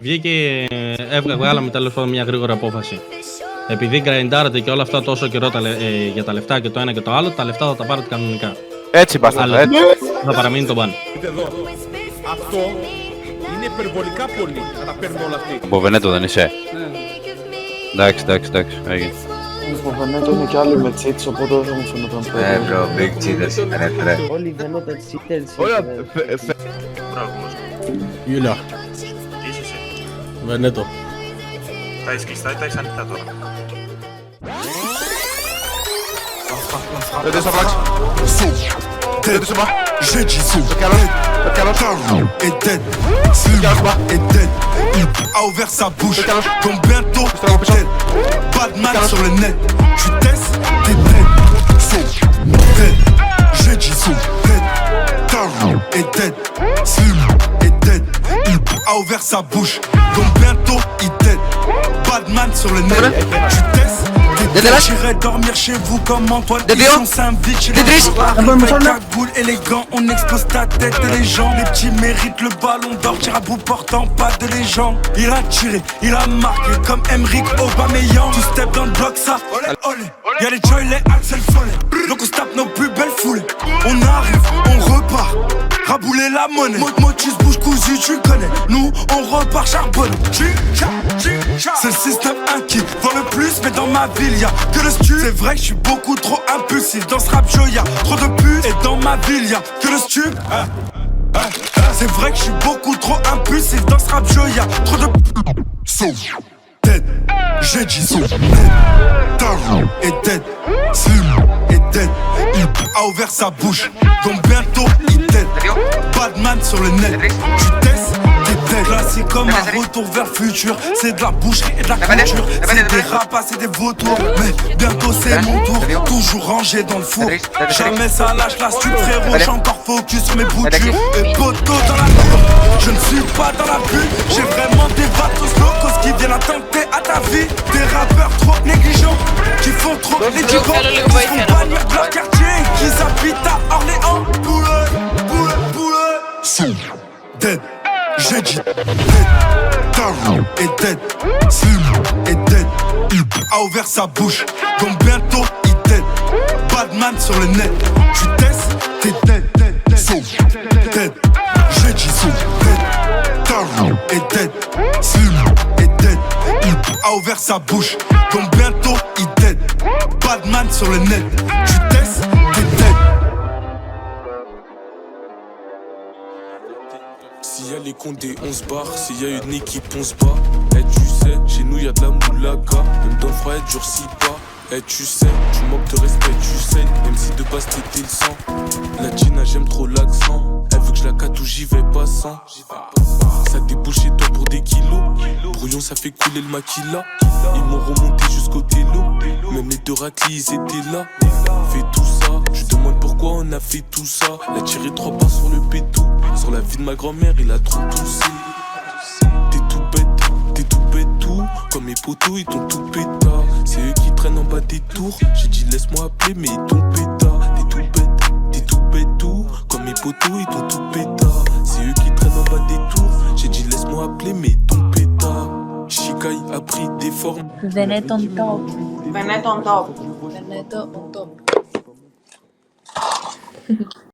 Βγήκε, βγάλαμε τέλος πάντων μια γρήγορη απόφαση. Επειδή γκραϊντάρετε και όλα αυτά τόσο καιρό για τα λεφτά και το ένα και το άλλο, τα λεφτά θα τα πάρετε κανονικά. Έτσι, μπαστάρδο, έτσι. Θα παραμείνει το μπαν. Αυτό είναι υπερβολικά πολύ να τα παίρνουν όλα αυτοί. Από Βενέτο δεν είσαι. Εντάξει, έγινε. Ο Βενέτο είναι κι άλλοι με τσίτς, οπότε δεν μου φαίνονταν πολύ. Bro, big cheaters ήταν, ρε. Όλοι οι Βενέτα cheaters. Γιούλια, Τι είσαι εσύ? Βενέτο. Τα έχεις κλειστά ή τα έχεις ανοιχτά τώρα? Δεν θα πράξει. Δεν το σώμα. J'ai dit sous, Το καλό. est dead, Slim est dead, a ouvert sa bouche, donc bientôt dead, pas de mal sur le net, tu testes, t'es dead, sous, dead, j'ai dit sous, dead, Tarn est dead, Slim est dead, a ouvert sa bouche, donc bientôt il dead, Batman sur le net, tu testes. J'irai dormir chez vous comme Antoine. Ils sont s'invitent chez les cagoule élégant. On explose ta tête et les gens. Les petits méritent le ballon d'or. Tire à bout portant pas de légende. Il a tiré, il a marqué comme Emric Aubameyang. Tu step dans le bloc ça. Olé, y'a les Joy, les Axel Follet. Donc on se tape nos plus belles foulées. On arrive, on repart. Rabouler la monnaie. Motus bouge cousu, tu connais. Nous on repart charbonne. C'est le système inquiet. Dans le plus, mais dans ma ville y'a que le stu. C'est vrai que je suis beaucoup trop impulsif. Dans ce rap jeu y'a trop de putes. Et dans ma ville y'a que le stu. C'est vrai que je suis beaucoup trop impulsif. Dans ce rap jeu y'a trop de So dead, j'ai dit so dead. Tarn est dead, Slim est dead. Il a ouvert sa bouche, donc bientôt il dead. Batman sur le net, tu testes, t'es dead. Là c'est comme un retour vers le futur. C'est de la boucherie et de la couture. C'est des rapaces et des vautours. Mais bientôt c'est mon tour. Toujours rangé dans le four. Jamais ça lâche la stup frérot. J'suis encore focus sur mes boutures. Et poteau dans la tour. Je ne suis pas dans la pub. J'ai vraiment des vatos locaux qui viennent attenter à ta vie. Des rappeurs trop négligents qui font trop les gigants. Qui font bannir de leur quartier. Qui habitent à Orléans. Boulet, boulet, boulet. So dead, j'ai dit dead. Tarn est dead, Slim est dead. Il a ouvert sa bouche, donc bientôt il dead. Batman sur le net, tu testes, t'es dead. So dead, j'ai dit so dead. Tarn est dead, Slim est dead. Il a ouvert sa bouche, donc bientôt il dead. Batman sur le net, tu testes, t'es dead. S'il y a les condés, on se barre. S'il y a une équipe, on se bat. Eh, tu sais, chez nous y'a de la moulaga. Même dans le froid, elle durcit pas. Eh, tu sais, tu manques de respect, tu sais. Même si de base t'étais le sang. La Gina, j'aime trop l'accent. Elle veut que je la cate ou j'y vais pas sans. Ça débouche chez toi pour des kilos. Brouillon, ça fait couler le maquila. Ils m'ont remonté jusqu'au télo. Même les deux raclis, ils étaient là. Fais tout ça, je demande pourquoi on a fait tout ça. Il a tiré 3 balles sur le pétou. Sur la vie de ma grand-mère, il a trop toussé. T'es tout bête tout. Comme mes potos, ils t'ont tout pétard. C'est eux qui traînent en bas des tours. J'ai dit laisse-moi appeler, mais ils t'ont pétard. T'es tout bête tout. Comme mes potos, ils t'ont tout pétard. C'est eux qui traînent en bas des tours. J'ai dit laisse-moi appeler, mais ils t'ont pétard. Shikai a pris des formes. Veneto on top. Veneto on top. Veneto on top.